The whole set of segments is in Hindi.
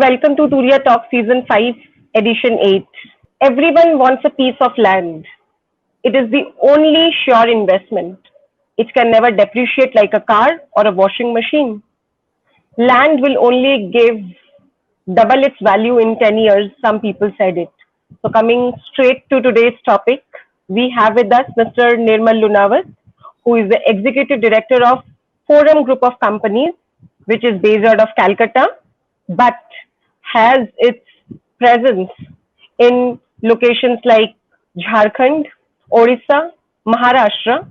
welcome to Turiya Talk Season 5, Edition 8. Everyone wants a piece of land. It is the only sure investment. It can never depreciate like a car or a washing machine. Land will only give double its value in 10 years, some people said it. So, coming straight to today's topic, we have with us Mr. Nirmal Lunawat, who is the Executive Director of Forum Group of Companies, which is based out of Calcutta, but has its presence in locations like Jharkhand, Orissa, Maharashtra.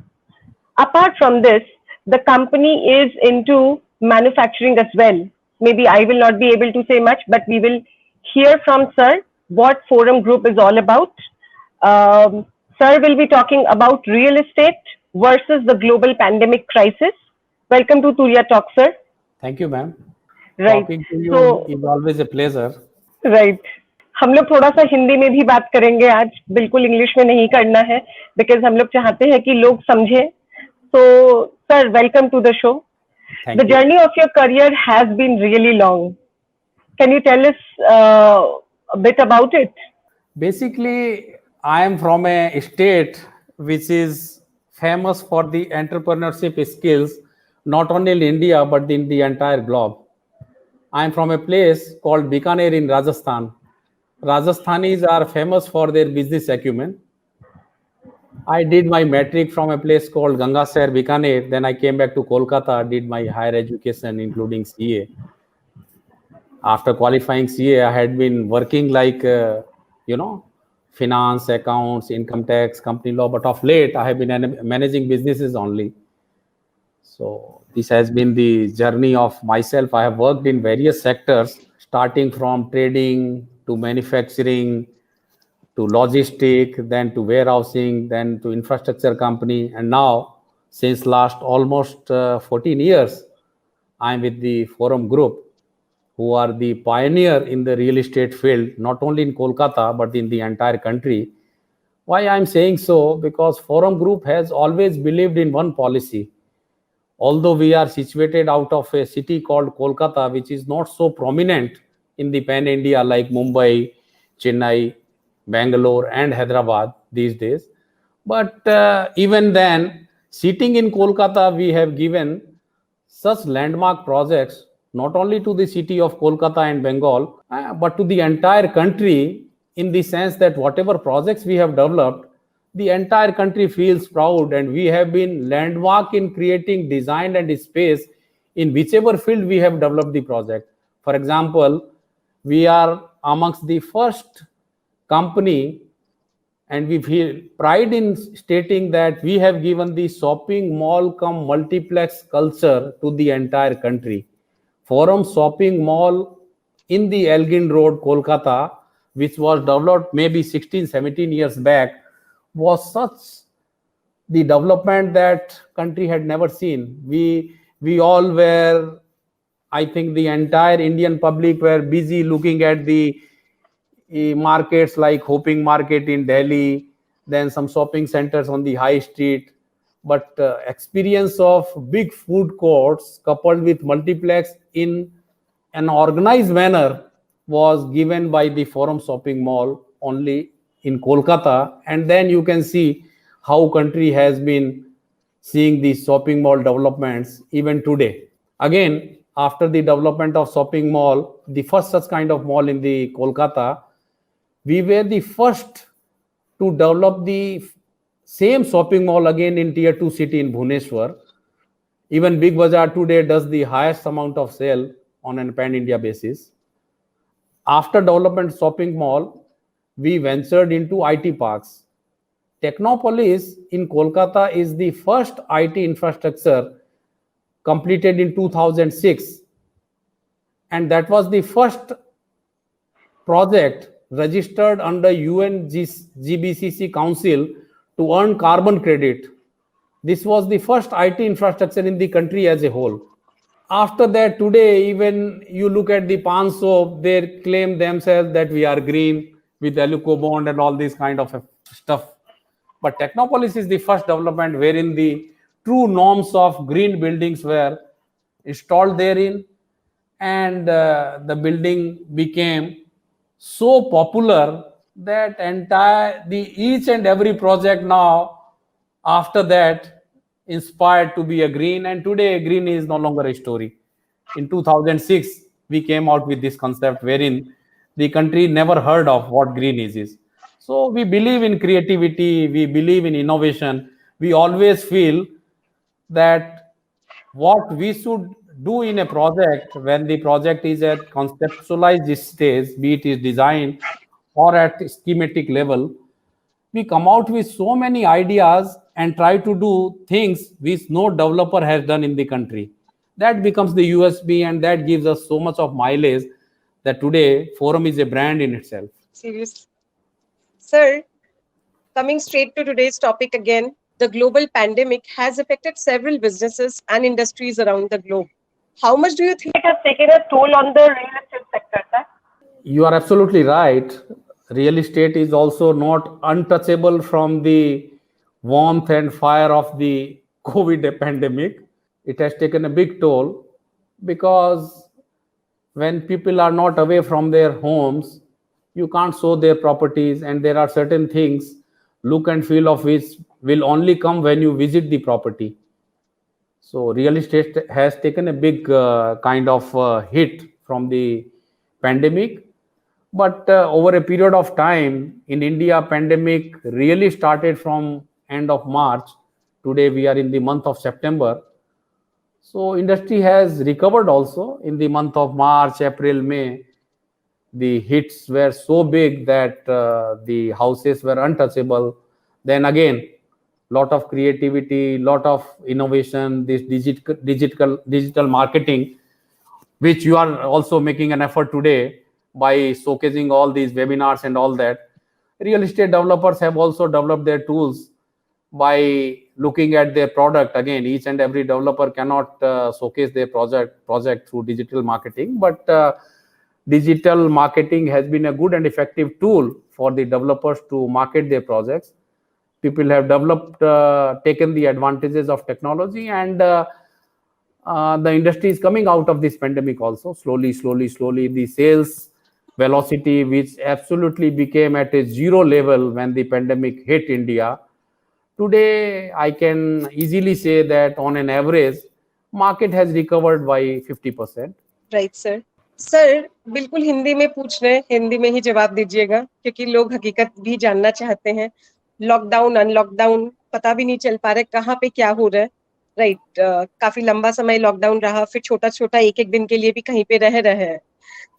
Apart from this, the company is into manufacturing as well. Maybe I will not be able to say much, but we will hear from Sir what Forum Group is all about. Sir will be talking about real estate versus the global pandemic crisis. Welcome to Turiya Talk, sir. Thank you, ma'am. Right. Talking to you So, is always a pleasure. Right हम लोग थोड़ा सा हिंदी में भी बात करेंगे आज, बिल्कुल इंग्लिश में नहीं करना है, बिकॉज हम लोग चाहते हैं कि लोग समझे. So, sir, welcome to the show. Thank The you. journey of your career has been really long. Can you tell us a bit about it? Basically, I am from a state which is famous for the entrepreneurship skills, not only in India, but in the entire globe. I am from a place called Bikaner in Rajasthan. Rajasthanis are famous for their business acumen. I did my metric from a place called Gangasar, Bikaner. Then I came back to Kolkata, did my higher education, including CA. After qualifying CA, I had been working like, finance, accounts, income tax, company law. But of late, I have been managing businesses only. So this has been the journey of myself. I have worked in various sectors, starting from trading to manufacturing, to logistic, then to warehousing, then to infrastructure company. And now, since last almost 14 years, I'm with the Forum Group, who are the pioneer in the real estate field, not only in Kolkata, but in the entire country. Why I'm saying so? Because Forum Group has always believed in one policy. Although we are situated out of a city called Kolkata, which is not so prominent in the pan India like Mumbai, Chennai, Bangalore, and Hyderabad these days. But even then, sitting in Kolkata, we have given such landmark projects not only to the city of Kolkata and Bengal, but to the entire country, in the sense that whatever projects we have developed, the entire country feels proud, and we have been landmark in creating design and space in whichever field we have developed the project. For example, we are amongst the first company, and we feel pride in stating that we have given the shopping mall cum multiplex culture to the entire country. Forum Shopping Mall in the Elgin Road, Kolkata, which was developed maybe 16, 17 years back, was such the development that country had never seen. We all were, I think the entire Indian public were busy looking at the markets like Hoping Market in Delhi, then some shopping centers on the high street. But experience of big food courts coupled with multiplex in an organized manner was given by the Forum Shopping Mall only in Kolkata. And then you can see how country has been seeing these shopping mall developments even today. Again, after the development of shopping mall, the first such kind of mall in the Kolkata, we were the first to develop the same shopping mall again in tier 2 city in Bhubaneswar. Even Big Bazaar today does the highest amount of sale on a pan-India basis. After development shopping mall, we ventured into IT parks. Technopolis in Kolkata is the first IT infrastructure completed in 2006. And that was the first project registered under UN GBCC Council to earn carbon credit. This was the first IT infrastructure in the country as a whole. After that, today, even you look at the pan soap, they claim themselves that we are green with Aluco bond and all this kind of stuff. But Technopolis is the first development wherein the true norms of green buildings were installed therein. and the building became so popular that each and every project now after that inspired to be a green, and today green is no longer a story. In 2006 we came out with this concept wherein the country never heard of what green is. So we believe in creativity, we believe in innovation. We always feel that what we should do in a project when the project is at conceptualized stage, be it is design or at schematic level, we come out with so many ideas and try to do things which no developer has done in the country. That becomes the USP, and that gives us so much of mileage that today Forum is a brand in itself. Serious. Sir, coming straight to today's topic again, the global pandemic has affected several businesses and industries around the globe. How much do you think it has taken a toll on the real estate sector, sir? You are absolutely right. Real estate is also not untouchable from the warmth and fire of the COVID pandemic. It has taken a big toll because when people are not away from their homes, you can't show their properties, and there are certain things, look and feel of which will only come when you visit the property. So real estate has taken a big kind of hit from the pandemic. But over a period of time in India, pandemic really started from end of March. Today we are in the month of September. So industry has recovered also in the month of March, April, May. The hits were so big that the houses were untouchable. Then again, lot of creativity, lot of innovation, this digital marketing, which you are also making an effort today by showcasing all these webinars and all that. Real estate developers have also developed their tools by looking at their product. Again, each and every developer cannot showcase their project through digital marketing, but digital marketing has been a good and effective tool for the developers to market their projects. People have developed, taken the advantages of technology, and the industry is coming out of this pandemic also slowly. The sales velocity, which absolutely became at a zero level when the pandemic hit India, today I can easily say that on an average, market has recovered by 50%. Right sir. Sir, बिल्कुल हिंदी में पूछ रहे हैं, हिंदी में ही जवाब दीजिएगा क्योंकि लोग हकीकत भी जानना चाहते हैं. लॉकडाउन अनलॉकडाउन पता भी नहीं चल पा रहा है कहाँ पे क्या हो रहा है. राइट, काफी लंबा समय लॉकडाउन रहा, फिर छोटा छोटा एक एक दिन के लिए भी कहीं पे रह रहे हैं.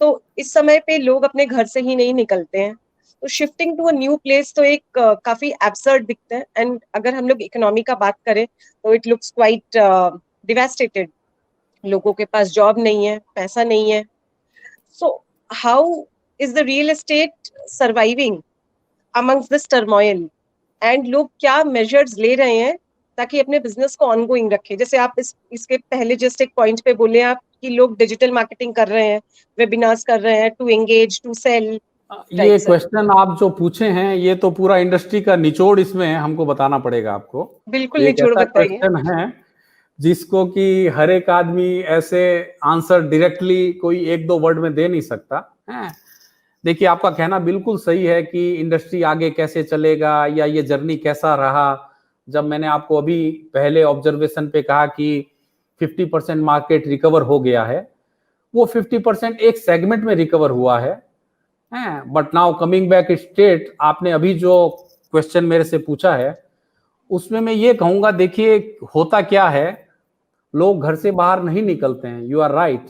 तो इस समय पे लोग अपने घर से ही नहीं निकलते हैं. तो shifting to a new place तो एक काफी एब्सर्ड दिखता है. एंड अगर हम लोग इकोनॉमी का बात करें तो इट लुक्स क्वाइट डिवास्टेटेड. लोगों के पास जॉब नहीं है, पैसा नहीं है. So how is the real estate surviving amongst this turmoil, and लोग क्या मेजर्स ले रहे हैं ताकि अपने बिजनेस को ऑनगोइंग रखें? जैसे आप इसके पहले जस्ट एक पॉइंट पे बोले आप कि लोग डिजिटल मार्केटिंग कर रहे हैं, वेबिनार्स कर रहे हैं टू एंगेज, टू सेल. ये क्वेश्चन आप जो पूछे हैं, ये तो पूरा इंडस्ट्री का निचोड़ इसमें हमको बताना पड़ेगा आपको. बिल्कुल निचोड़ बताइए. क्वेश्चन है जिसको कि हर एक आदमी ऐसे आंसर डायरेक्टली कोई एक दो वर्ड में दे नहीं सकता है. देखिए, आपका कहना बिल्कुल सही है कि इंडस्ट्री आगे कैसे चलेगा या ये जर्नी कैसा रहा. जब मैंने आपको अभी पहले ऑब्जर्वेशन पे कहा कि 50% मार्केट रिकवर हो गया है, वो 50% एक सेगमेंट में रिकवर हुआ है. But now coming back state, आपने अभी जो क्वेश्चन मेरे से पूछा है उसमें मैं ये कहूंगा, देखिए होता क्या है, लोग घर से बाहर नहीं निकलते हैं, you are right.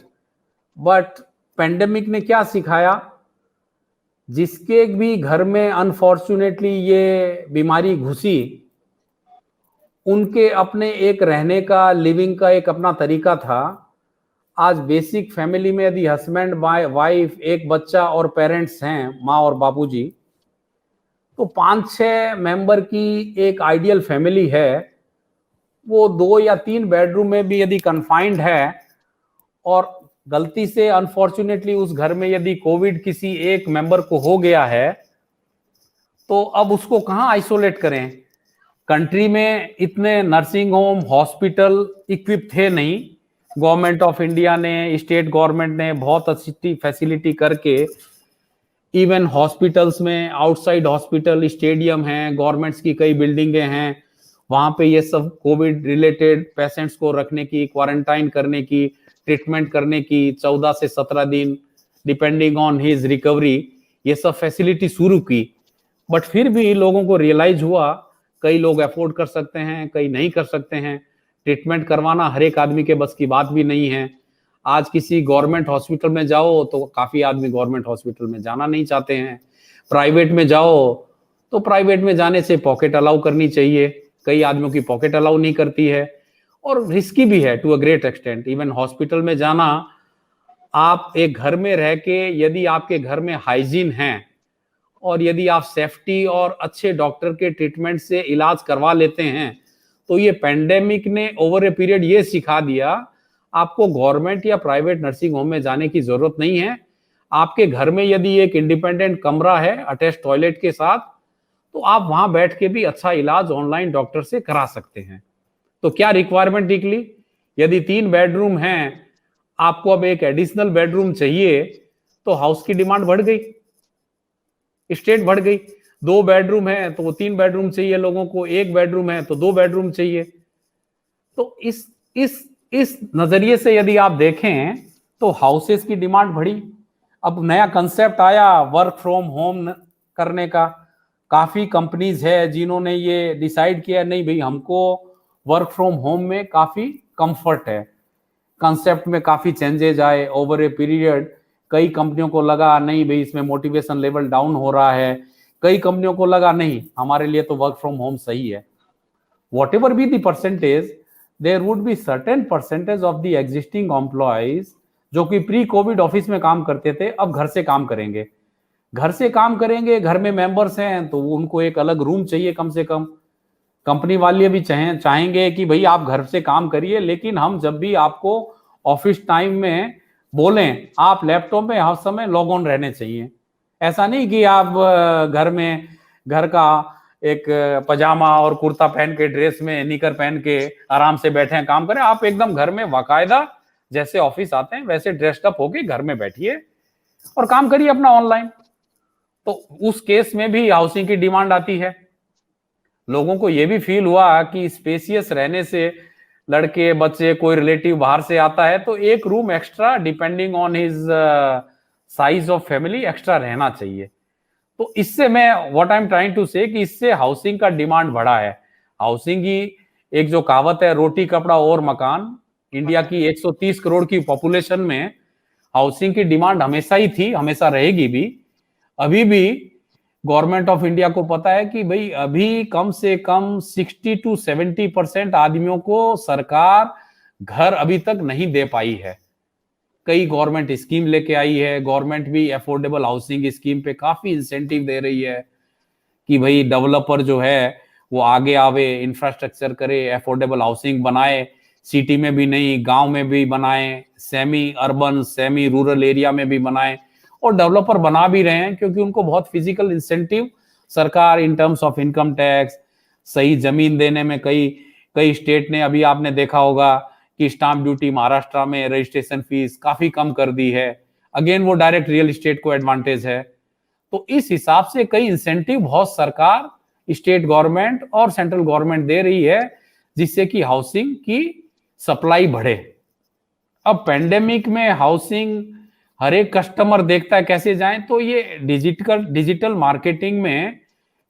But pandemic ने क्या सिखाया, जिसके भी घर में अनफॉर्चुनेटली ये बीमारी घुसी, उनके अपने एक रहने का, लिविंग का एक अपना तरीका था. आज बेसिक फैमिली में यदि हस्बैंड वाइफ, एक बच्चा और पेरेंट्स हैं, माँ और बाबूजी, तो 5-6 मेंबर की एक आइडियल फैमिली है. वो 2 या 3 बेडरूम में भी यदि कन्फाइंड है और गलती से अनफॉर्चुनेटली उस घर में यदि कोविड किसी एक मेंबर को हो गया है, तो अब उसको कहाँ आइसोलेट करें. कंट्री में इतने नर्सिंग होम, हॉस्पिटल इक्विप थे नहीं, गवर्नमेंट ऑफ इंडिया ने, स्टेट गवर्नमेंट ने बहुत अच्छी फैसिलिटी करके इवन हॉस्पिटल्स में, आउटसाइड हॉस्पिटल, स्टेडियम हैं, गवर्नमेंट्स की कई बिल्डिंगें हैं, वहां पे ये सब कोविड रिलेटेड पेशेंट्स को रखने की, क्वारंटाइन करने की, ट्रीटमेंट करने की 14 से 17 दिन डिपेंडिंग ऑन हिज रिकवरी, ये सब फैसिलिटी शुरू की। बट फिर भी लोगों को रियलाइज हुआ, कई लोग अफोर्ड कर सकते हैं, कई नहीं कर सकते हैं, ट्रीटमेंट करवाना हर एक आदमी के बस की बात भी नहीं है। आज किसी गवर्नमेंट हॉस्पिटल में जाओ तो काफी आदमी गवर्नमेंट हॉस्पिटल में जाना नहीं चाहते हैं, प्राइवेट में जाओ तो प्राइवेट में जाने से पॉकेट अलाउ करनी चाहिए, कई आदमियों की पॉकेट अलाउ नहीं करती है, और रिस्की भी है to a great extent. Even hospital में जाना, आप एक घर में रह के यदि आपके घर में हाइजीन है और यदि आप सेफ्टी और अच्छे डॉक्टर के ट्रीटमेंट से इलाज करवा लेते हैं, तो ये पेंडेमिक ने ओवर ए पीरियड ये सिखा दिया, आपको गवर्नमेंट या प्राइवेट नर्सिंग होम में जाने की जरूरत नहीं है। आपके घर में यदि एक इंडिपेंडेंट कमरा है अटैच टॉयलेट के साथ, तो आप वहां बैठ के भी अच्छा इलाज ऑनलाइन डॉक्टर से करा सकते हैं। तो क्या रिक्वायरमेंट निकली? यदि 3 बेडरूम हैं, आपको अब एक एडिशनल बेडरूम चाहिए, तो हाउस की डिमांड बढ़ गई, स्टेट बढ़ गई। 2 बेडरूम है तो 3 बेडरूम चाहिए लोगों को, 1 बेडरूम है तो 2 बेडरूम चाहिए। तो इस नजरिए से यदि आप देखें तो हाउसेस की डिमांड बढ़ी। अब नया कंसेप्ट आया वर्क फ्रॉम होम करने का, काफी कंपनीज है जिन्होंने ये डिसाइड किया, नहीं भाई हमको वर्क फ्रॉम होम में काफी कंफर्ट है, कंसेप्ट में काफी चेंजेस आए ओवर ए पीरियड। कई कंपनियों को लगा नहीं भाई इसमें मोटिवेशन लेवल डाउन हो रहा है, कई कंपनियों को लगा नहीं हमारे लिए तो वर्क फ्रॉम होम सही है। whatever be the percentage, there would be certain percentage of the existing employees जो कि प्री कोविड ऑफिस में काम करते थे, अब घर से काम करेंगे। घर से काम करेंगे, घर में मेंबर्स हैं तो उनको एक अलग रूम चाहिए कम से कम। कंपनी वाले भी चाहेंगे कि भाई आप घर से काम करिए, लेकिन हम जब भी आपको ऑफिस टाइम में बोलें, आप लैपटॉप में हर समय लॉग ऑन रहने चाहिए। ऐसा नहीं कि आप घर का एक पजामा और कुर्ता पहन के, ड्रेस में निकर पहन के आराम से बैठे हैं काम करें। आप एकदम घर में बाकायदा जैसे ऑफिस आते हैं वैसे ड्रेस्ड अप होके घर में बैठिए और काम करिए अपना ऑनलाइन। तो उस केस में भी हाउसिंग की डिमांड आती है। लोगों को यह भी फील हुआ कि स्पेसियस रहने से, लड़के बच्चे कोई रिलेटिव बाहर से आता है तो एक room extra depending on his size of family extra रहना चाहिए। तो इससे मैं what I am trying to say कि इससे हाउसिंग का डिमांड बढ़ा है। हाउसिंग की एक जो कहावत है, रोटी कपड़ा और मकान, इंडिया की 130 करोड़ की पॉपुलेशन में हाउसिंग की डिमांड हमेशा ही थी, हमेशा रहेगी भी। अभी भी गवर्नमेंट ऑफ इंडिया को पता है कि भाई अभी कम से कम 60 to 70% आदमियों को सरकार घर अभी तक नहीं दे पाई है। कई गवर्नमेंट स्कीम लेके आई है, गवर्नमेंट भी अफोर्डेबल हाउसिंग स्कीम पे काफी इंसेंटिव दे रही है कि भाई डेवलपर जो है वो आगे आवे, इंफ्रास्ट्रक्चर करे, अफोर्डेबल हाउसिंग बनाए, सिटी में भी नहीं गांव में भी बनाए, semi urban semi rural area में भी बनाए। और डेवलपर बना भी रहे हैं क्योंकि उनको बहुत फिजिकल इंसेंटिव सरकार in terms of income tax, सही जमीन देने में कई स्टेट ने, अभी आपने देखा होगा कि स्टाम्प ड्यूटी महाराष्ट्र में रजिस्ट्रेशन फीस काफी कम कर दी है। अगेन वो डायरेक्ट रियल एस्टेट को एडवांटेज है। तो इस हिसाब से कई इंसेंटिव बहुत सरकार, स्टेट गवर्नमेंट और सेंट्रल गवर्नमेंट दे रही है जिससे कि हाउसिंग की सप्लाई बढ़े। अब पेंडेमिक में हाउसिंग हर एक कस्टमर देखता है कैसे जाए, तो ये डिजिटल मार्केटिंग में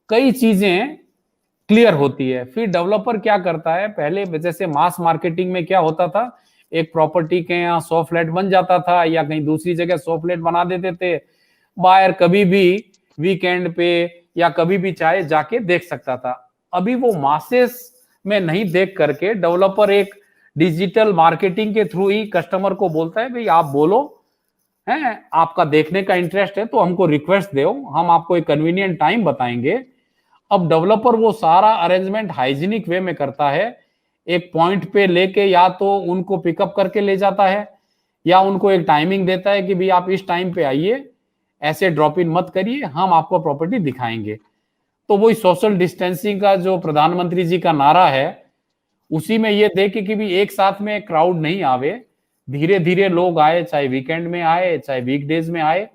कई चीजें क्लियर होती है। फिर डेवलपर क्या करता है, पहले जैसे मास मार्केटिंग में क्या होता था, एक प्रॉपर्टी के यहाँ 100 फ्लैट बन जाता था या कहीं दूसरी जगह 100 फ्लैट बना देते थे, बायर कभी भी वीकेंड पे या कभी भी चाहे जाके देख सकता था। अभी वो मासेस में नहीं देख करके डेवलपर एक डिजिटल मार्केटिंग के थ्रू ही कस्टमर को बोलता है, भाई आप बोलो है आपका देखने का इंटरेस्ट है तो हमको रिक्वेस्ट दो, हम आपको एक कन्वीनियंट टाइम बताएंगे। अब डेवलपर वो सारा अरेंजमेंट हाइजीनिक वे में करता है, एक पॉइंट पे लेके या तो उनको पिकअप करके ले जाता है या उनको एक टाइमिंग देता है कि भाई आप इस टाइम पे आइए, ऐसे ड्रॉप इन मत करिए, हम आपको प्रॉपर्टी दिखाएंगे। तो वही सोशल डिस्टेंसिंग का जो प्रधानमंत्री जी का नारा है, उसी में ये देखे कि भी एक साथ में क्राउड नहीं आवे, धीरे धीरे लोग आए, चाहे वीकेंड में आए चाहे वीकडेज में आए,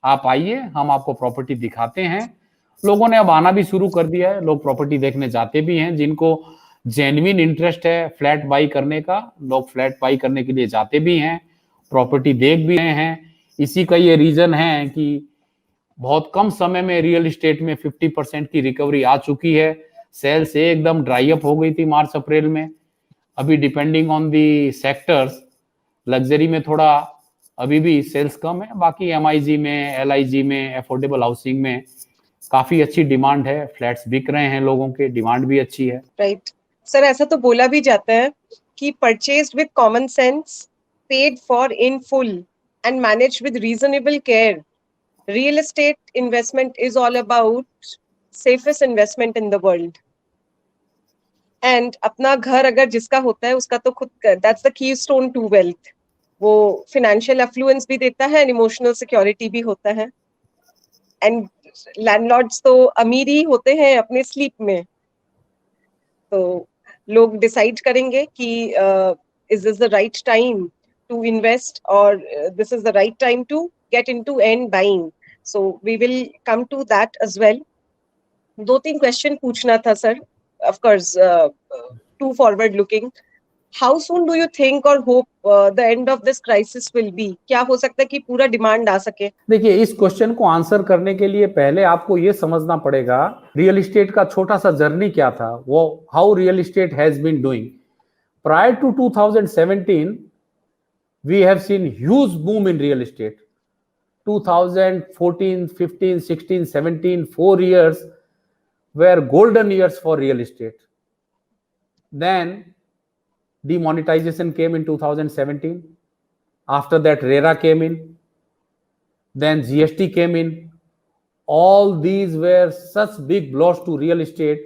आप आइए, हम आपको प्रॉपर्टी दिखाते हैं। लोगों ने अब आना भी शुरू कर दिया है, लोग प्रॉपर्टी देखने जाते भी हैं। जिनको जेन्युइन इंटरेस्ट है फ्लैट बाई करने का, लोग फ्लैट बाई करने के लिए जाते भी हैं, प्रॉपर्टी देख भी रहे हैं। इसी का ये रीजन है कि बहुत कम समय में रियल एस्टेट में 50% की रिकवरी आ चुकी है। सेल्स एकदम ड्राई अप हो गई थी मार्च अप्रैल में। अभी depending on the sectors, luxury में थोड़ा अभी भी सेल्स कम है, बाकी एमआईजी में, एलआईजी में, अफोर्डेबल हाउसिंग में काफी अच्छी डिमांड है, फ्लैट्स बिक रहे हैं, लोगों के डिमांड भी अच्छी है। राइट सर, ऐसा तो बोला भी जाता है कि purchased with common sense, paid for in full and managed with reasonable care, real estate investment is all about safest investment in the world. And अपना घर अगर जिसका होता है उसका तो खुद, that's the keystone to wealth. वो फिनेंशियल एफ्लुएंस भी देता है एंड इमोशनल सिक्योरिटी भी होता है। एंड लैंडलॉर्ड्स तो अमीर ही होते हैं अपने स्लीप में। तो लोग डिसाइड करेंगे कि is this the right time to invest और this is the right time to get into and buying. So we will come to that as well. 2-3 question पूछना था sir, of course to forward looking. How soon do you think और hope the end of this crisis will be? क्या हो सकता है कि पूरा डिमांड आ सके? देखिए, इस क्वेश्चन को आंसर करने के लिए पहले आपको ये समझना पड़ेगा रियल एस्टेट का छोटा सा जर्नी क्या था, वो how real estate has been doing. Prior to 2017 we have seen huge boom in real estate. 2014, 15, 16, 17, 4 years were golden years for real estate. Then demonetization came in 2017. After that, RERA came in. Then GST came in. All these were such big blows to real estate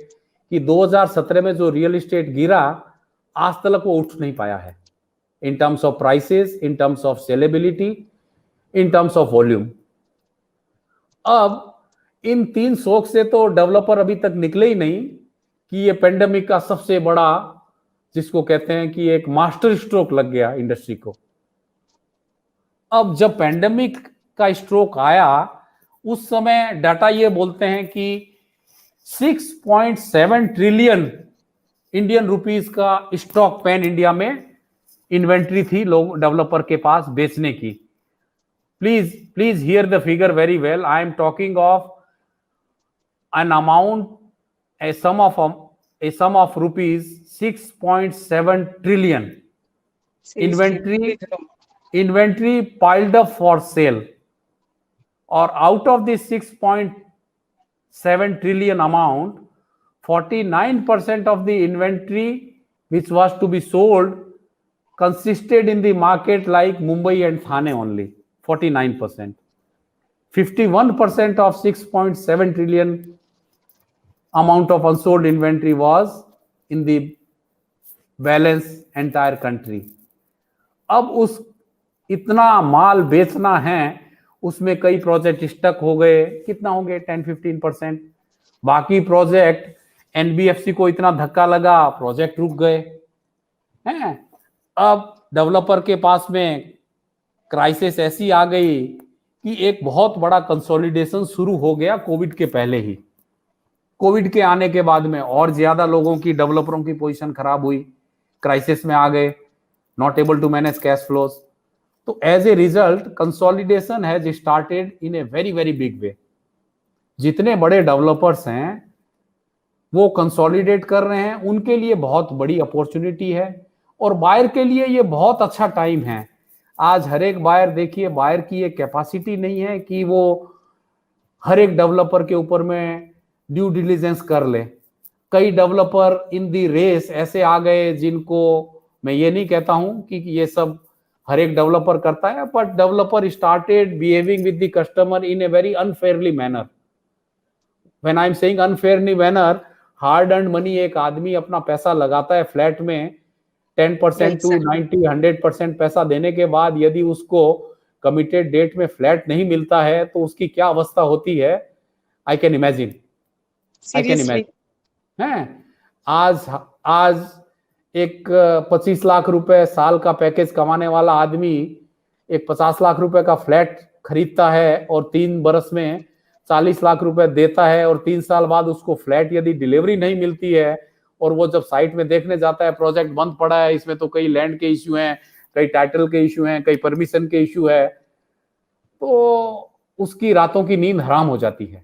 कि 2017 में जो रियल एस्टेट गिरा, आज तक वो उठ नहीं पाया है, in terms of prices, in terms of sellability, in terms of volume. अब इन 3 शौक से तो डेवलपर अभी तक निकले ही नहीं कि ये पेंडेमिक का सबसे बड़ा, जिसको कहते हैं कि एक मास्टर स्ट्रोक लग गया इंडस्ट्री को। अब जब पेंडेमिक का स्ट्रोक आया, उस समय डाटा ये बोलते हैं कि 6.7 ट्रिलियन इंडियन रुपीस का स्टॉक पैन इंडिया में इन्वेंट्री थी लोग डेवलपर के पास बेचने की। Please here the figure very well. I am talking of an amount, a sum of rupees 6.7 trillion inventory piled up for sale, or out of this 6.7 trillion amount, 49% of the inventory which was to be sold consisted in the market like Mumbai and Thane only. 49%. 51% of 6.7 trillion amount of unsold inventory was in the balance entire country. अब उस इतना माल बेचना है, उसमें कई प्रोजेक्ट स्टक हो गए। कितना हो गए? 10-15%। बाकी प्रोजेक्ट एनबीएफसी को इतना धक्का लगा, प्रोजेक्ट रुक गए हैं। अब डेवलपर के पास में क्राइसिस ऐसी आ गई कि एक बहुत बड़ा कंसोलिडेशन शुरू हो गया कोविड के पहले ही। कोविड के आने के बाद में और ज्यादा लोगों की, डेवलपरों की पोजीशन खराब हुई, क्राइसिस में आ गए, not able to manage cash flows. तो as a result consolidation has started in a very very big way. जितने बड़े डेवलपर्स हैं वो कंसोलिडेट कर रहे हैं, उनके लिए बहुत बड़ी अपॉर्चुनिटी है और बायर के लिए ये बहुत अच्छा टाइम है। आज हर एक बायर, देखिए, बायर की ये कैपेसिटी नहीं है कि वो हर एक डेवलपर के ऊपर में ड्यू डिलिजेंस कर ले। कई डेवलपर इन दी रेस ऐसे आ गए जिनको मैं ये नहीं कहता हूं कि ये सब हर एक डेवलपर करता है, but developer started behaving with the customer in a very unfairly manner. When I am saying unfairly manner, hard earned money एक आदमी अपना पैसा लगाता है फ्लैट में, 10% टू 90-100% पैसा देने के बाद यदि उसको कमिटेड डेट में फ्लैट नहीं मिलता है तो उसकी क्या अवस्था होती है, आई कैन इमेजिन। हैं, आज एक 25 लाख रुपए साल का पैकेज कमाने वाला आदमी एक 50 लाख रुपए का फ्लैट खरीदता है और 3 बरस में 40 लाख रुपए देता है, और 3 साल बाद उसको फ्लैट यदि डिलीवरी नहीं मिलती है और वो जब साइट में देखने जाता है प्रोजेक्ट बंद पड़ा है, इसमें तो कई लैंड के इश्यू हैं, कई टाइटल के इश्यू हैं, कई परमिशन के इश्यू है, तो उसकी रातों की नींद हराम हो जाती है।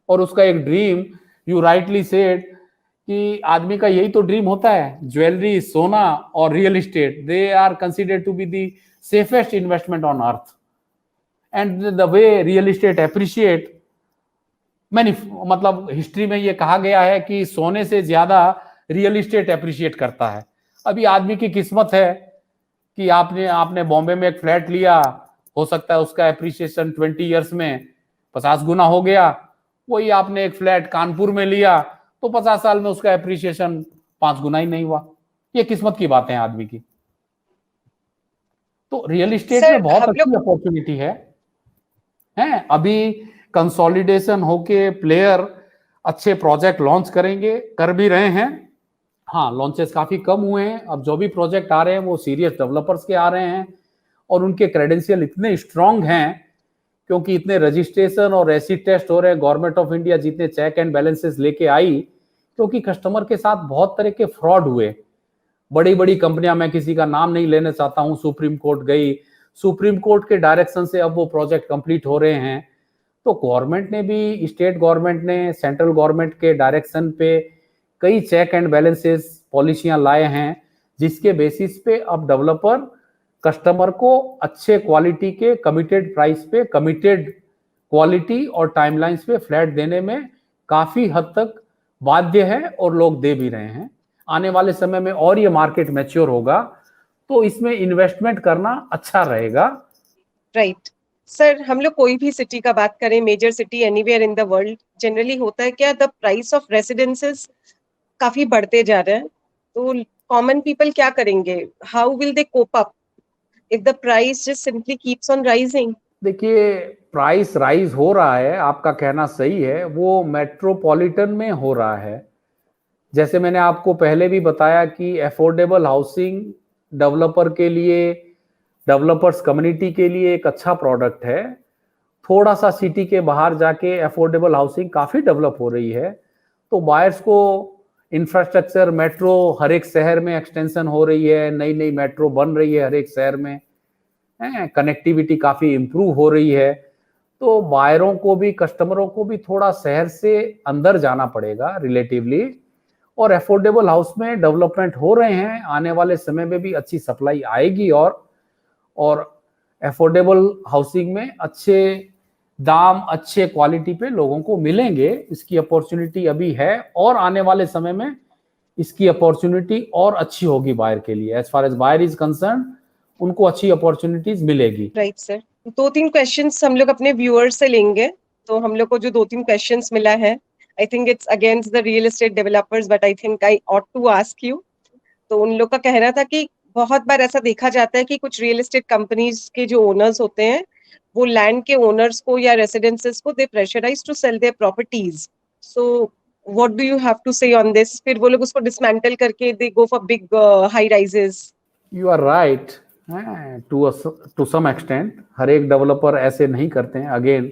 और उसका एक ड्रीम, यू राइटली सेड, कि आदमी का यही तो ड्रीम होता है, ज्वेलरी, सोना और real estate, they are considered to be the safest investment on earth. And the way real estate appreciate, मैंने मतलब हिस्ट्री में ये कहा गया है कि सोने से ज्यादा रियल एस्टेट एप्रिशिएट करता है। अभी आदमी की किस्मत है कि आपने बॉम्बे में एक फ्लैट लिया, हो सकता है उसका एप्रिसिएशन 20 ईयर्स में 50 गुना हो गया। वही आपने एक फ्लैट कानपुर में लिया तो 50 साल में उसका एप्रिसिएशन 5 गुना ही नहीं हुआ। ये किस्मत की बातें हैं आदमी की। तो रियल एस्टेट में बहुत अच्छी अपॉर्चुनिटी है। अभी कंसोलिडेशन होके प्लेयर अच्छे प्रोजेक्ट लॉन्च करेंगे, कर भी रहे हैं। हाँ, लॉन्चेस काफी कम हुए हैं। अब जो भी प्रोजेक्ट आ रहे हैं वो सीरियस डेवलपर्स के आ रहे हैं और उनके क्रेडेंशियल इतने स्ट्रांग हैं, क्योंकि इतने रजिस्ट्रेशन और एसिड टेस्ट हो रहे हैं, गवर्नमेंट ऑफ इंडिया जितने चेक एंड बैलेंसेस लेके आई, क्योंकि कस्टमर के साथ बहुत तरह के फ्रॉड हुए। बड़ी बड़ी कंपनियां, मैं किसी का नाम नहीं लेना चाहता हूं, सुप्रीम कोर्ट गई, सुप्रीम कोर्ट के डायरेक्शन से अब वो प्रोजेक्ट कंप्लीट हो रहे हैं। तो गवर्नमेंट ने भी, स्टेट गवर्नमेंट ने सेंट्रल गवर्नमेंट के डायरेक्शन पे कई चेक एंड बैलेंसेस पॉलिसियां लाए हैं, जिसके बेसिस पे अब डेवलपर कस्टमर को अच्छे क्वालिटी के कमिटेड प्राइस पे, कमिटेड क्वालिटी और टाइमलाइंस पे फ्लैट देने में काफी हद तक बाध्य है और लोग दे भी रहे हैं। आने वाले समय में और ये मार्केट मैच्योर होगा तो इसमें इन्वेस्टमेंट करना अच्छा रहेगा। राइट सर, हम लोग कोई भी सिटी का बात करें, major city anywhere in the world, generally होता है क्या, द प्राइस ऑफ रेसिडेंसेस काफी बढ़ते जा रहे हैं। तो कॉमन पीपल क्या करेंगे? How will they cope up if the price just simply keeps on rising? देखिए, प्राइस राइज हो रहा है, आपका कहना सही है, वो मेट्रोपॉलिटन में हो रहा है। जैसे मैंने आपको पहले भी बताया कि अफोर्डेबल हाउसिंग डेवलपर के लिए, डेवलपर्स कम्युनिटी के लिए एक अच्छा प्रोडक्ट है। थोड़ा सा सिटी के बाहर जाके अफोर्डेबल हाउसिंग काफी डेवलप हो रही है, तो बायर्स को इंफ्रास्ट्रक्चर, मेट्रो हर एक शहर में एक्सटेंशन हो रही है, नई नई मेट्रो बन रही है हर एक शहर में, कनेक्टिविटी काफी इंप्रूव हो रही है। तो बायरों को भी, कस्टमरों को भी थोड़ा शहर से अंदर जाना पड़ेगा रिलेटिवली, और अफोर्डेबल हाउस में डेवलपमेंट हो रहे हैं। आने वाले समय में भी अच्छी सप्लाई आएगी और अफोर्डेबल हाउसिंग में अच्छे दाम, अच्छे क्वालिटी पे लोगों को मिलेंगे। इसकी अपॉर्चुनिटी अभी है और आने वाले समय में इसकी अपॉर्चुनिटी और अच्छी होगी बायर के लिए। As far as buyer is concerned, उनको अच्छी अपॉर्चुनिटीज मिलेगी। राइट सर, 2-3 क्वेश्चंस हम लोग अपने व्यूअर्स से लेंगे। तो हम लोग को जो 2-3 क्वेश्चंस मिला है, I think it's against the real estate developers, but I think I ought to ask you. तो उन लोग का कहना था कि बहुत बार ऐसा देखा जाता है कि कुछ रियल एस्टेट कंपनीज के जो ओनर्स होते हैं, वो लैंड के ओनर्स को या रेसिडेंसेस को they pressurise to sell their properties. So what do you have to say on this? फिर वो लोग उसको डिसमेंटल करके they go for big high rises. You are right, to some extent हर एक डेवलपर ऐसे नहीं करते हैं। अगेन,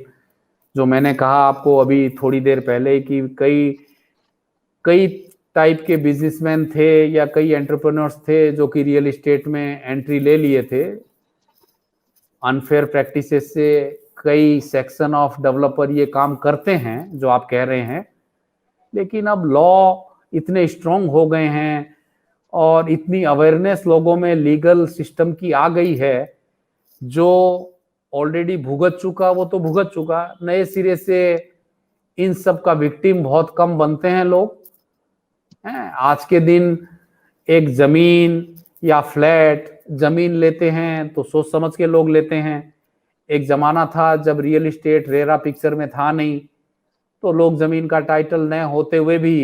जो मैंने कहा आपको अभी थोड़ी देर पहले कि कई टाइप के बिजनेसमैन थे या कई एंटरप्रेन्योर्स थे जो कि रियल एस्टेट में एंट्री ले लिए थे। अनफेयर प्रैक्टिसेस से कई सेक्शन ऑफ डेवलपर ये काम करते हैं जो आप कह रहे हैं, लेकिन अब लॉ इतने स्ट्रांग हो गए हैं और इतनी अवेयरनेस लोगों में लीगल सिस्टम की आ गई है, जो ऑलरेडी भुगत चुका वो तो भुगत चुका, नए सिरे से इन सब का विक्टिम बहुत कम बनते हैं लोग। आज के दिन एक जमीन या फ्लैट, जमीन लेते हैं तो सोच समझ के लोग लेते हैं। एक जमाना था जब रियल एस्टेट रेरा पिक्चर में था नहीं, तो लोग जमीन का टाइटल न होते हुए भी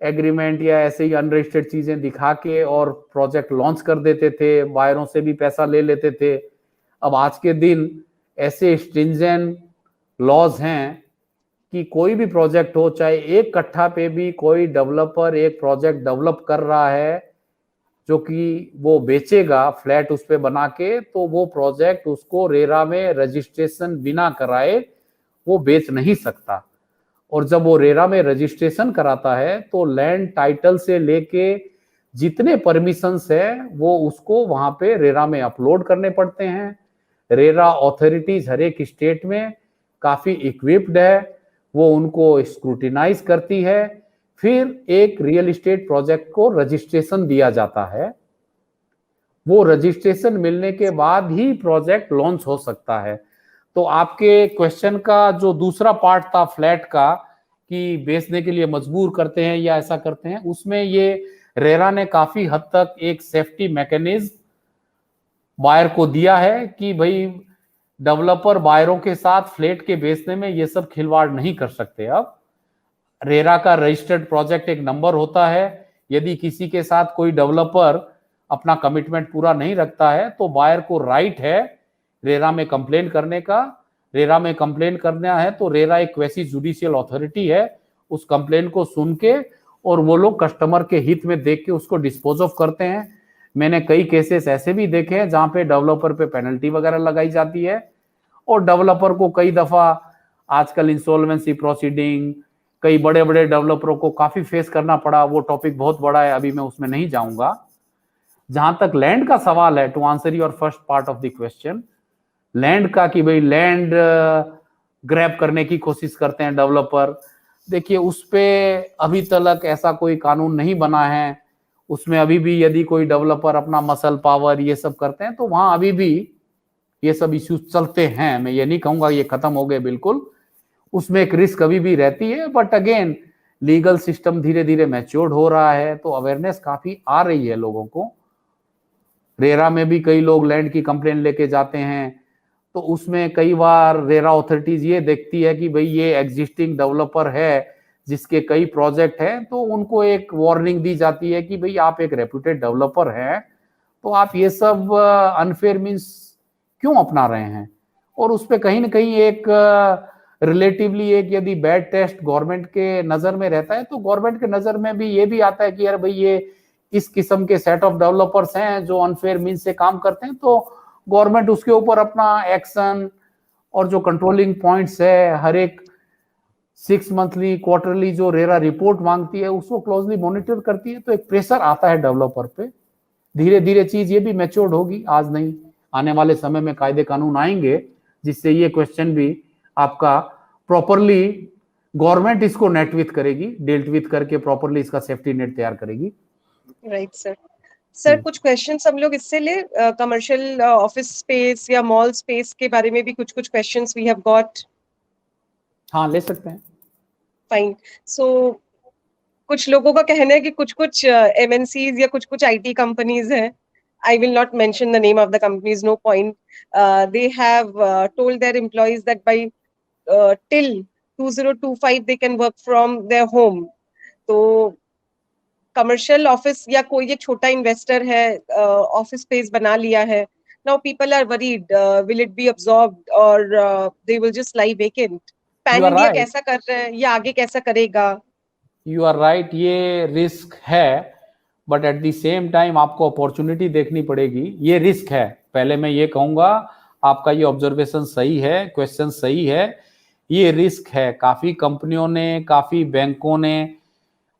एग्रीमेंट या ऐसे ही अनरजिस्टर्ड चीजें दिखा के और प्रोजेक्ट लॉन्च कर देते थे, बायरों से भी पैसा ले लेते थे। अब आज के दिन ऐसे स्ट्रिंजेंट लॉज हैं कि कोई भी प्रोजेक्ट हो, चाहे एक कट्ठा पे भी कोई डेवलपर एक प्रोजेक्ट डेवलप कर रहा है जो कि वो बेचेगा फ्लैट उस पे बना के, तो वो प्रोजेक्ट उसको रेरा में रजिस्ट्रेशन बिना कराए वो बेच नहीं सकता। और जब वो रेरा में रजिस्ट्रेशन कराता है तो लैंड टाइटल से लेके जितने परमिशंस है वो उसको वहां पे रेरा में अपलोड करने पड़ते हैं। रेरा अथॉरिटीज हर एक स्टेट में काफी इक्विप्ड है, वो उनको स्क्रूटिनाइज करती है, फिर एक रियल एस्टेट प्रोजेक्ट को रजिस्ट्रेशन दिया जाता है। वो रजिस्ट्रेशन मिलने के बाद ही प्रोजेक्ट लॉन्च हो सकता है। तो आपके क्वेश्चन का जो दूसरा पार्ट था फ्लैट का कि बेचने के लिए मजबूर करते हैं या ऐसा करते हैं, उसमें ये रेरा ने काफी हद तक एक सेफ्टी मैकेनिज्म बायर को दिया है कि भाई डेवलपर बायरों के साथ फ्लैट के बेचने में ये सब खिलवाड़ नहीं कर सकते। अब रेरा का रजिस्टर्ड प्रोजेक्ट एक नंबर होता है, यदि किसी के साथ कोई डेवलपर अपना कमिटमेंट पूरा नहीं रखता है तो बायर को राइट है रेरा में कंप्लेन करने का। रेरा में कंप्लेन करना है तो रेरा एक वैसी जुडिशियल अथॉरिटी है, उस कंप्लेन को सुन के और वो लोग कस्टमर के हित में देख के उसको डिस्पोज ऑफ करते हैं। मैंने कई केसेस ऐसे भी देखे हैं जहां पे डेवलपर पे पेनल्टी वगैरह लगाई जाती है और डेवलपर को कई दफा आजकल इंसॉल्वेंसी प्रोसीडिंग कई बड़े बड़े डेवलपरों को काफी फेस करना पड़ा। वो टॉपिक बहुत बड़ा है, अभी मैं उसमें नहीं जाऊंगा। जहां तक लैंड का सवाल है, to answer your first part of the question, land का कि भाई लैंड ग्रैब करने की कोशिश करते हैं डेवलपर, देखिए उस पे अभी तक ऐसा कोई कानून नहीं बना है। उसमें अभी भी यदि कोई डेवलपर अपना मसल पावर ये सब करते हैं तो वहां अभी भी ये सब इश्यूज चलते हैं। मैं ये नहीं कहूंगा ये खत्म हो गए बिल्कुल, उसमें एक रिस्क अभी भी रहती है, बट अगेन लीगल सिस्टम धीरे धीरे मैच्योर्ड हो रहा है तो अवेयरनेस काफी आ रही है लोगों को। रेरा में भी कई लोग लैंड की कंप्लेन लेके जाते हैं तो उसमें कई बार रेरा अथॉरिटीज ये देखती है कि भाई ये एग्जिस्टिंग डेवलपर है जिसके कई प्रोजेक्ट हैं, तो उनको एक वार्निंग दी जाती है कि भाई आप एक रेप्यूटेड डेवलपर हैं तो आप ये सब अनफेयर मींस क्यों अपना रहे हैं। और उस पर कहीं ना कहीं एक रिलेटिवली एक यदि बैड टेस्ट गवर्नमेंट के नजर में रहता है तो गवर्नमेंट के नजर में भी ये भी आता है कि यार भाई ये इस किस्म के सेट ऑफ डेवलपर्स हैं जो अनफेयर मींस से काम करते हैं, तो गवर्नमेंट उसके ऊपर अपना एक्शन और जो कंट्रोलिंग पॉइंट्स है हर एक 6 मंथली क्वार्टरली जो रेरा रिपोर्ट मांगती है उसको क्लोजली मॉनिटर करती है। तो एक प्रेशर आता है डेवलपर पे। धीरे धीरे चीज ये भी मैच्योर्ड होगी, आज नहीं आने वाले समय में कायदे कानून आएंगे जिससे ये क्वेश्चन भी आपका प्रॉपरली गवर्नमेंट इसको नेट विथ करेगी, डेल्ट विथ करके प्रॉपरली इसका सेफ्टी नेट तैयार करेगी। राइट सर कुछ क्वेश्चंस हम लोग इससे ले कमर्शियल ऑफिस स्पेस या मॉल स्पेस के बारे में भी कुछ क्वेश्चंस वी हैव गॉट। हाँ ले सकते हैं। फाइन। सो कुछ लोगों का कहना है कि कुछ एमएनसीज या कुछ आईटी कंपनीज हैं, I will not mention the name of the companies, no point. They have told their employees that by till 2025 they can work from their home. तो कमर्शियल ऑफिस या कोई एक छोटा इन्वेस्टर है ऑफिस स्पेस बना लिया है, now people are worried will it be absorbed और they will just lie vacant. Pan India कैसा कर रहा है या आगे कैसा करेगा? यू आर राइट, ये रिस्क है but at the same time आपको अपॉर्चुनिटी देखनी पड़ेगी। ये रिस्क है, पहले मैं ये कहूंगा, आपका ये ऑब्जर्वेशन सही है, क्वेश्चन सही है, ये रिस्क है। काफी कंपनियों ने, काफी बैंकों ने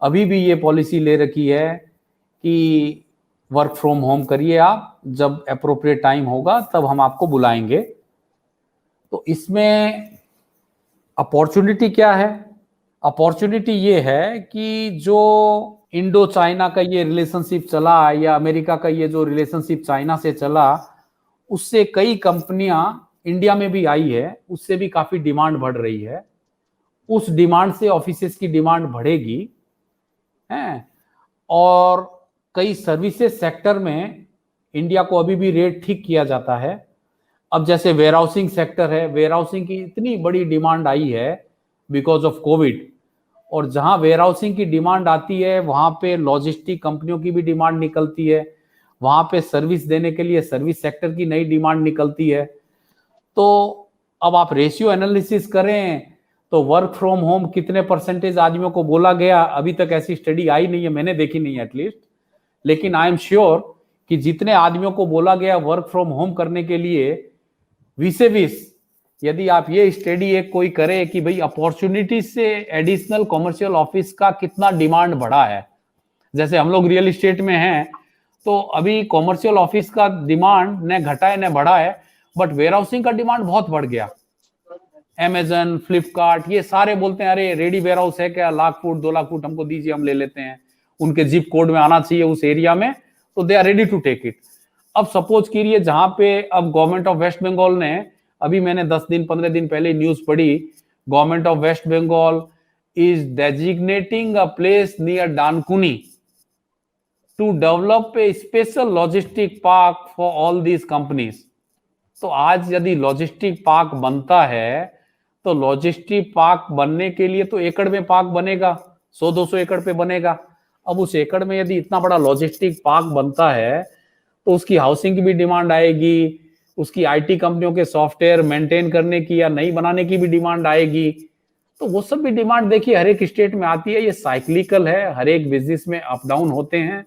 अभी भी ये पॉलिसी ले रखी है कि वर्क फ्रॉम होम करिए आप, जब अप्रोप्रिएट टाइम होगा तब हम आपको बुलाएंगे। तो इसमें अपॉर्चुनिटी क्या है? अपॉर्चुनिटी ये है कि जो इंडो चाइना का ये रिलेशनशिप चला या अमेरिका का ये जो रिलेशनशिप चाइना से चला, उससे कई कंपनियां इंडिया में भी आई है, उससे भी काफी डिमांड बढ़ रही है। उस डिमांड से ऑफिसेस की डिमांड बढ़ेगी है, और कई सर्विसेज सेक्टर में इंडिया को अभी भी रेट ठीक किया जाता है। अब जैसे वेयरहाउसिंग सेक्टर है, वेयरहाउसिंग की इतनी बड़ी डिमांड आई है बिकॉज ऑफ कोविड, और जहां वेयरहाउसिंग की डिमांड आती है वहां पे लॉजिस्टिक कंपनियों की भी डिमांड निकलती है, वहां पे सर्विस देने के लिए सर्विस सेक्टर की नई डिमांड निकलती है। तो अब आप रेशियो एनालिसिस करें तो वर्क फ्रॉम होम कितने परसेंटेज आदमियों को बोला गया, अभी तक ऐसी स्टडी आई नहीं है, मैंने देखी नहीं है एटलीस्ट, लेकिन आई एम श्योर कि जितने आदमियों को बोला गया वर्क फ्रॉम होम करने के लिए, 20 यदि आप ये स्टडी एक कोई करे कि भाई अपॉर्चुनिटी से एडिशनल कॉमर्शियल ऑफिस का कितना डिमांड बढ़ा है, जैसे हम लोग रियल एस्टेट में हैं, तो अभी कॉमर्शियल ऑफिस का डिमांड न घटा है न बढ़ा है, बट वेयर हाउसिंग का डिमांड बहुत बढ़ गया। Amazon, फ्लिपकार्ट, ये सारे बोलते हैं अरे रेडी वेयर हाउस है क्या, 1,00,000 फुट 2,00,000 फुट हमको दीजिए, हम ले लेते हैं, उनके जिप कोड में आना चाहिए उस एरिया में, तो they are ready to take it. अब सपोज कीजिए जहां पे अब गवर्नमेंट ऑफ वेस्ट बंगाल ने, अभी मैंने 10 दिन 15 दिन पहले न्यूज पढ़ी, government of West Bengal is designating a place near Dankuni to develop a special logistic park for all these companies. तो आज यदि लॉजिस्टिक पार्क बनता है, तो लॉजिस्टिक पार्क बनने के लिए तो एकड़ में पार्क बनेगा, 100-200 एकड़ पे बनेगा। अब उस एकड़ में यदि इतना बड़ा लॉजिस्टिक पार्क बनता है, तो उसकी हाउसिंग की भी डिमांड आएगी, उसकी आईटी कंपनियों के सॉफ्टवेयर मेंटेन करने की या नई बनाने की भी डिमांड आएगी। तो वो सब भी डिमांड देखिए हर एक स्टेट में आती है, ये साइक्लिकल है, हर एक बिजनेस में अप डाउन होते हैं।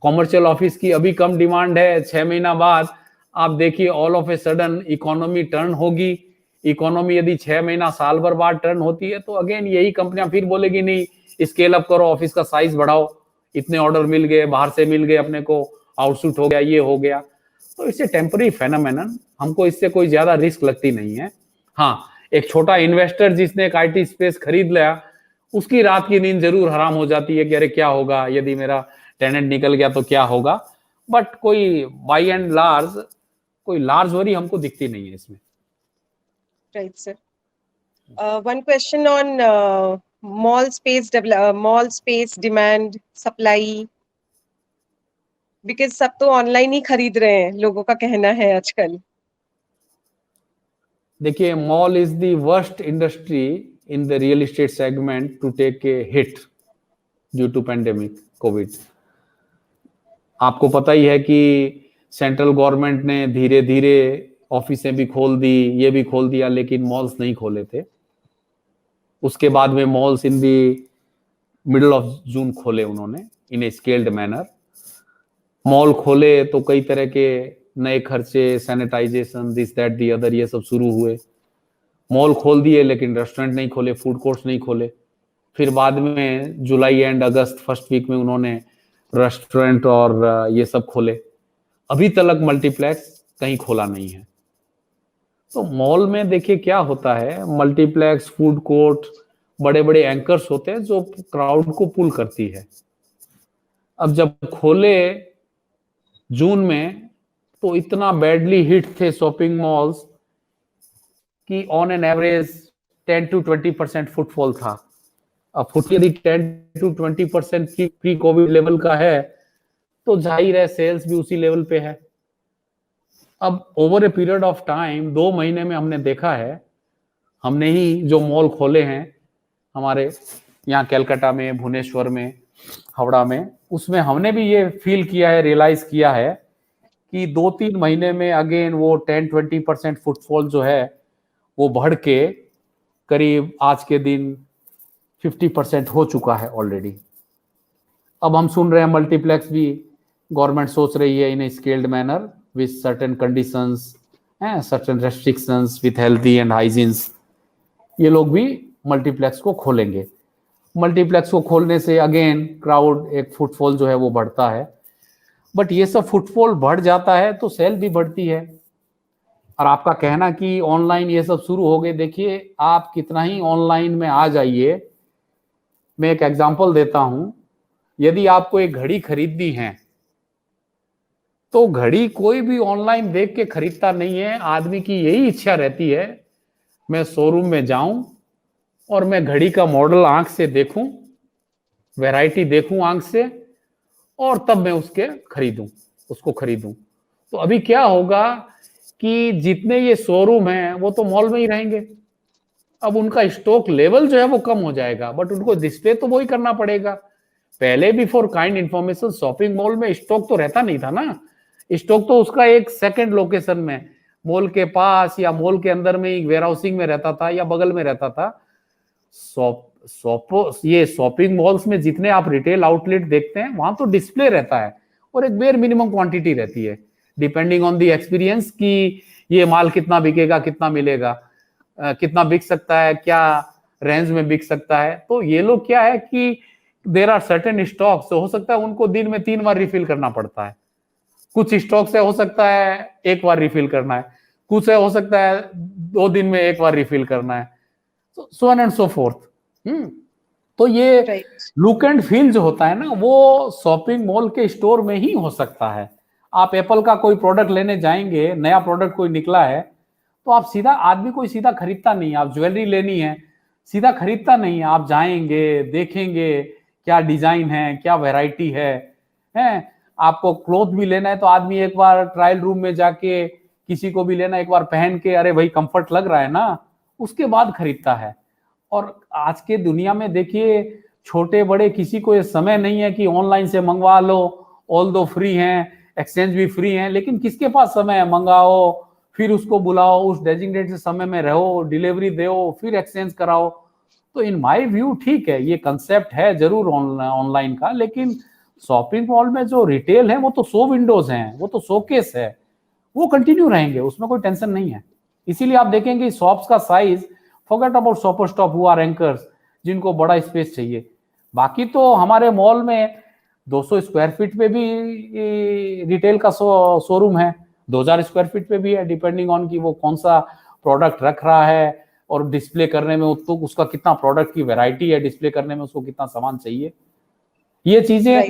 कॉमर्शियल ऑफिस की अभी कम डिमांड है, 6 महीना बाद आप देखिए all of a sudden economy turn होगी। इकोनॉमी यदि 6 महीना साल भर बाद टर्न होती है, तो अगेन यही कंपनियां फिर बोलेगी नहीं स्केल अप करो, ऑफिस का साइज बढ़ाओ, इतने ऑर्डर मिल गए, बाहर से मिल गए, अपने को आउटसुट हो गया, ये हो गया। तो इससे टेम्पररी फेनोमेनन, हमको इससे कोई ज्यादा रिस्क लगती नहीं है। हाँ, एक छोटा इन्वेस्टर जिसने एक आईटी स्पेस खरीद लिया, उसकी रात की नींद जरूर हराम हो जाती है कि अरे क्या होगा यदि मेरा टेनेंट निकल गया तो क्या होगा, बट कोई बाई एंड लार्ज कोई लार्ज वरी हमको दिखती नहीं है इसमें। Right, sir. One question on mall space demand, supply, because सब तो ऑनलाइन ही खरीद रहे हैं, लोगों का कहना है आजकल। देखिए, mall is the worst industry in the real estate segment to take a hit due to pandemic covid. आपको पता ही है कि सेंट्रल गवर्नमेंट ने धीरे धीरे ऑफिसें भी खोल दी, ये भी खोल दिया, लेकिन मॉल्स नहीं खोले थे। उसके बाद में malls in the middle of June खोले उन्होंने in a scaled manner. Mall खोले तो कई तरह के नए खर्चे, sanitization, this that the other, ये सब शुरू हुए। मॉल खोल दिए लेकिन रेस्टोरेंट नहीं खोले, फूड कोर्ट्स नहीं खोले। फिर बाद में जुलाई एंड अगस्त फर्स्ट वीक में उन्होंने रेस्टोरेंट और ये सब खोले। अभी तक मल्टीप्लेक्स कहीं खोला नहीं है। तो मॉल में देखिए क्या होता है, मल्टीप्लेक्स, फूड कोर्ट, बड़े बड़े एंकर्स होते हैं जो क्राउड को पुल करती है। अब जब खोले जून में, तो इतना बैडली हिट थे शॉपिंग मॉल्स कि on an average 10 to 20% footfall था। अब फुट यदि 10 to 20% प्री कोविड लेवल का है, तो जाहिर है सेल्स भी उसी लेवल पे है। अब over a period of time 2 महीने में हमने देखा है, हमने ही जो मॉल खोले हैं हमारे यहाँ कलकत्ता में, भुवनेश्वर में, हावड़ा में, उसमें हमने भी ये फील किया है, रियलाइज किया है कि 2-3 महीने में अगेन वो 10-20% फुटफॉल जो है वो बढ़ के करीब आज के दिन 50% हो चुका है ऑलरेडी। अब हम सुन रहे हैं मल्टीप्लेक्स भी गवर्नमेंट सोच रही है in a scaled manner with certain conditions, certain restrictions with healthy and hygienes, ये लोग भी मल्टीप्लेक्स को खोलेंगे। मल्टीप्लेक्स को खोलने से अगेन क्राउड, एक फुटफॉल जो है वो बढ़ता है। बट ये सब फुटफॉल बढ़ जाता है तो सेल भी बढ़ती है। और आपका कहना कि ऑनलाइन ये सब शुरू हो गए, देखिए आप कितना ही ऑनलाइन में आ जाइए, मैं एक एग्जांपल देता हूं। यदि आपको एक घड़ी खरीदनी है, तो घड़ी कोई भी ऑनलाइन देख के खरीदता नहीं है। आदमी की यही इच्छा रहती है, मैं शोरूम में जाऊं और मैं घड़ी का मॉडल आंख से देखूं, वैरायटी देखूं आंख से, और तब मैं उसको खरीदूं। तो अभी क्या होगा कि जितने ये शोरूम हैं वो तो मॉल में ही रहेंगे। अब उनका स्टॉक लेवल जो है वो कम हो जाएगा, बट उनको डिस्प्ले तो वही करना पड़ेगा। पहले before kind information shopping mall में स्टॉक तो रहता नहीं था ना, स्टॉक तो उसका एक सेकंड लोकेशन में, मॉल के पास या मॉल के अंदर में वेयर हाउसिंग में रहता था या बगल में रहता था। ये शॉपिंग मॉल्स में जितने आप रिटेल आउटलेट देखते हैं वहां तो डिस्प्ले रहता है और एक बेयर मिनिमम क्वांटिटी रहती है, डिपेंडिंग ऑन द एक्सपीरियंस कि ये माल कितना बिकेगा, कितना मिलेगा, कितना बिक सकता है, क्या रेंज में बिक सकता है। तो ये लोग क्या है कि देर आर सर्टेन स्टॉक्स, हो सकता है उनको दिन में 3 बार रिफिल करना पड़ता है, कुछ स्टॉक से हो सकता है 1 बार रिफिल करना है, कुछ है हो सकता है 2 दिन में 1 बार रिफिल करना है, so on and so fourth. तो ये लुक एंड फील जो होता है ना, वो शॉपिंग मॉल के स्टोर में ही हो सकता है। आप एप्पल का कोई प्रोडक्ट लेने जाएंगे, नया प्रोडक्ट कोई निकला है, तो आप सीधा, आदमी कोई सीधा खरीदता नहीं है। आप ज्वेलरी लेनी है, सीधा खरीदता नहीं है, आप जाएंगे, देखेंगे क्या डिजाइन है, क्या वैरायटी है। आपको क्लोथ भी लेना है तो आदमी एक बार ट्रायल रूम में जाके, किसी को भी लेना एक बार पहन के, अरे भाई कंफर्ट लग रहा है ना, उसके बाद खरीदता है। और आज के दुनिया में देखिए, छोटे बड़े किसी को ये समय नहीं है कि ऑनलाइन से मंगवा लो, ऑल दो फ्री हैं, एक्सचेंज भी फ्री हैं, लेकिन किसके पास समय है? मंगाओ, फिर उसको बुलाओ, उस डेजिग्नेटेड समय में रहो, डिलीवरी दो, फिर एक्सचेंज कराओ। तो इन माय व्यू ठीक है, ये कंसेप्ट है जरूर ऑनलाइन का, लेकिन शॉपिंग मॉल में जो रिटेल है वो तो 100 विंडोज हैं, वो तो शोकेस है, वो कंटिन्यू रहेंगे, उसमें कोई टेंशन नहीं है। इसीलिए आप देखेंगे शॉप्स का size, forget about Shoppers Stop who are anchors, जिनको बड़ा स्पेस चाहिए। बाकी तो हमारे मॉल में 200 स्क्वायर फीट पे भी रिटेल का शोरूम है, 2000 स्क्वायर फीट पे भी है, डिपेंडिंग ऑन कि वो कौन सा प्रोडक्ट रख रहा है और डिस्प्ले करने में तो उसका कितना प्रोडक्ट की वैरायटी है, डिस्प्ले करने में उसको कितना सामान चाहिए। ये चीजें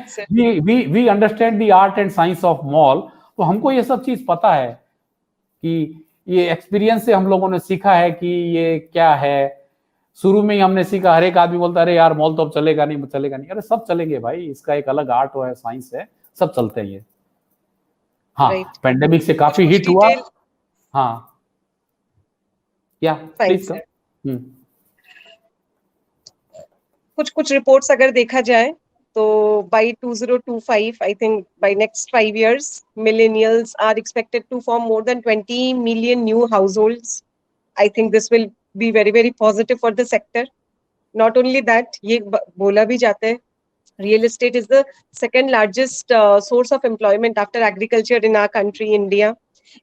we understand the art and science of mall, तो हमको ये सब चीज पता है कि ये एक्सपीरियंस से हम लोगों ने सीखा है कि ये क्या है। शुरू में ही हमने सीखा, हर एक आदमी बोलता है अरे यार मॉल तो अब चलेगा नहीं, अरे सब चलेंगे भाई, इसका एक अलग आर्ट है, साइंस है, सब चलते हैं ये। हाँ, पेंडेमिक से काफी हिट हुआ। हाँ, क्या प्लीज कुछ रिपोर्ट्स अगर देखा जाए तो by 2025, I think by next 5 years, millennials are expected to form more than 20 million new households. I think this will be very, very positive for the sector. Not only that, ये बोला भी जाता है, real estate is the second largest source of employment after agriculture in our country, India.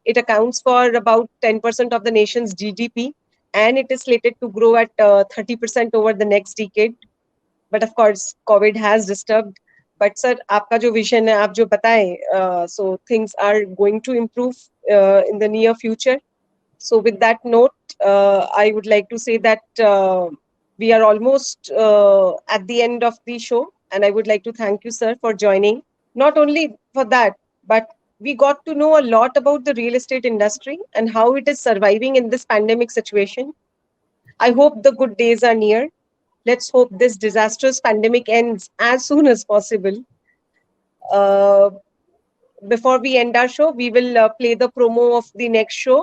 It accounts for about 10% of the nation's GDP, and it is slated to grow at 30% over the next decade. But of course, COVID has disturbed. But sir, आपका जो vision है, आप जो बताएं, so things are going to improve in the near future. So with that note, I would like to say that we are almost at the end of the show, and I would like to thank you, sir, for joining. Not only for that, but we got to know a lot about the real estate industry and how it is surviving in this pandemic situation. I hope the good days are near. Let's hope this disastrous pandemic ends as soon as possible. Before we end our show, we will play the promo of the next show,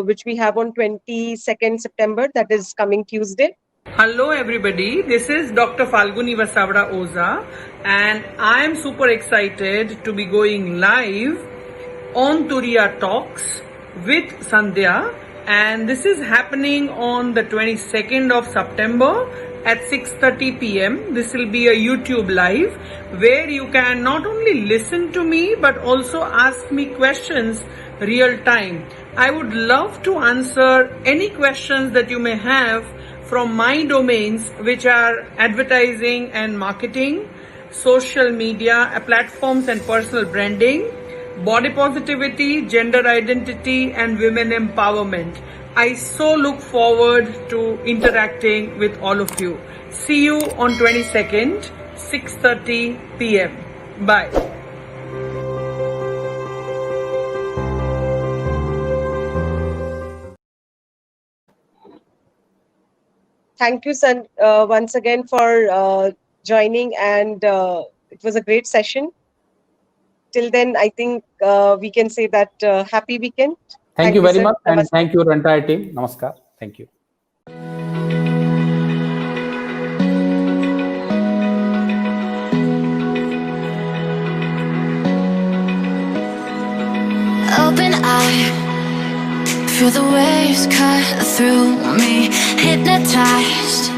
which we have on 22nd September, that is coming Tuesday. Hello everybody, this is Dr. Falguni Vasavada Oza, and I am super excited to be going live on Turiya Talks with Sandhya, and this is happening on the 22nd of September at 6:30 p.m. This will be a YouTube live where you can not only listen to me but also ask me questions real time. I would love to answer any questions that you may have from my domains, which are advertising and marketing, social media platforms and personal branding, body positivity, gender identity, and women empowerment. I so look forward to interacting with all of you. See you on 22nd, 6:30 p.m. Bye. Thank you, son, once again for joining, and it was a great session. Till then, I think we can say that happy weekend. Thank you very much, and thank you entire team. Namaskar. Thank you. Open eye, feel the waves cut through me, hypnotized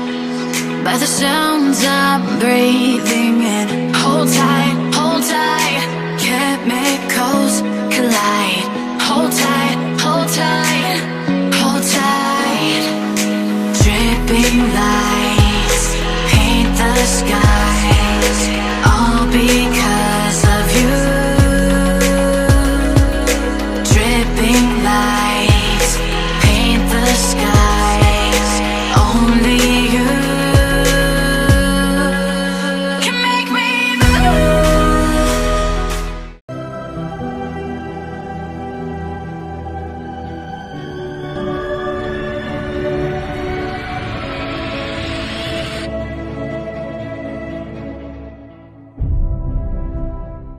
by the sounds I'm breathing in. Hold tight, chemicals collide. Hold tight, hold tight, hold tight. Dripping lights paint the skies, all because